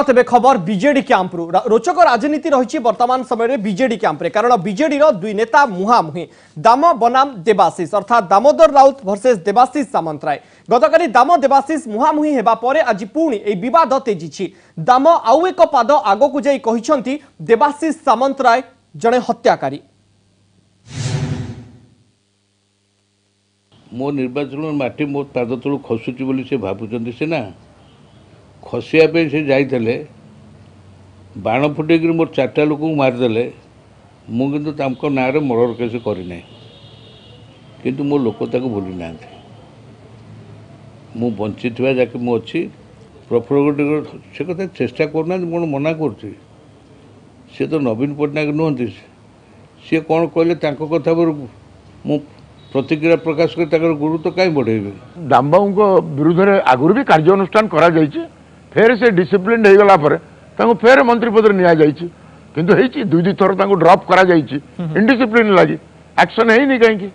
तेबे खबर बीजेडी कैंप्रु रोचक राजनीति रही वर्तमान समय बीजेडी कैंप्रे कारण बीजेडी दुई नेता मुहांमुही दाम बनाम देवाशीष अर्थात दामोदर राउत वर्सेस देवाशीष सामंतराय गतकाली दाम देवाशीष मुहांमुही हेबा परे आज पुणी ए विवाद तेजी दाम आउ एक पाद आगकू जाई कहिसंती देवाशीष सामंतराय जड़े हत्याकारी। मो निर्वाचन माटी मो पाद तलू खसुची बोली से भावुं सीना खसिया से जाइए बाण फुटेक मोर चार्टा लोक मारिदे मुझे ना मर्डर केस करना किंतु मो लोक भूली ना मु बंची जाके मुझे प्रफुल्ल से कथा चेष्टा करना कौन मना कर तो नवीन पट्टनायक नुहति सी कौन कहले कथा मु प्रतिक्रिया प्रकाश कर गुरुत्व कहीं बढ़ेबे दामबाबू विरुद्ध में आगुरी भी कार्यानुष्ठान करा फेर से डिसिप्लिन हो गला फेर मंत्री पद नि दुई थर ड्रप करा इनडिसिप्लिन लगी एक्शन है कहीं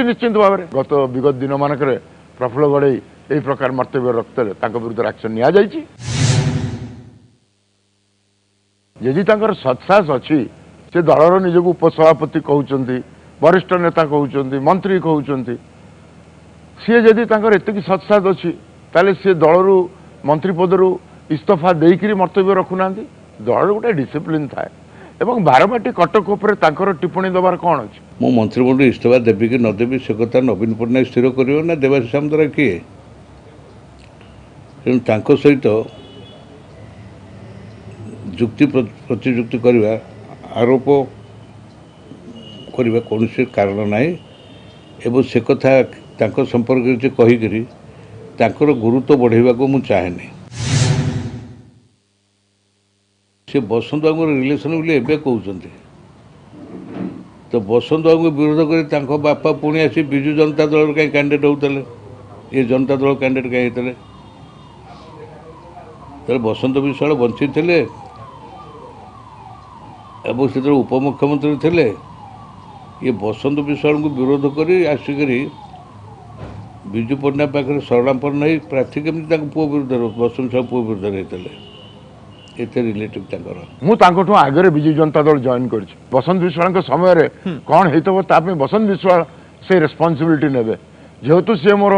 निश्चिंत भाव में गत विगत दिन मानक प्रफुल्ल गड़े यही प्रकार मर्तव्य रखते विरुद्ध एक्शन नि यदि सत्साहस अच्छी से दलर निजक उपसभापति कहते वरिष्ठ नेता कहते मंत्री कहते सी जदि एतिक सत्साहस अच्छी ताले सी दलरू मंत्री पदरू इस्तफा देकर मर्तव्य रखुना दल गोटे डिसिप्लिन थाए एवं बारबाटी कटक उपर टिप्पणी दबार कौन अच्छे मो मंत्रिमंडल इस्तफा देवी कि नदेवी से कथा नवीन पट्टनायक स्थिर कर ना देवाशीष सामंतराय किए तेणु सहित जुक्ति प्रतिजुक्ति करवा आरोप करवा कौन कारण ना एवं से कथा संपर्क कहीकि गुरुत्व बढ़ेवा को मुझे चाहेनी से बसंत बाबू रिलेसन बोली एवं कहते तो बसंत बाबू विरोध कर बापा पुणी आसी विजु जनता दल कहीं कैंडिडेट होते ये जनता दल कैंडिडेट कहीं होते बसंत विश्वाल बंची थे एवं से उपमुख्यमंत्री थे ये बसंत विश्वाल को विरोध कर आसिक विजु पट्टनायक पाखे शरणापन्न नहीं प्रार्थी केमती पुओ विरुद्ध बसंत साहू पुओ विरुद्ध रहते रिलेटिव मुझे आगे विजु जनता दल जॉइन कर बसंत विश्वाल समय कौन होता बसंत विश्वाल से रेस्पॉन्सिबिलिटी ने जेहेतु सी मोर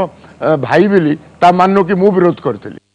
भाई बोली ता मान कि मु विरोध करी।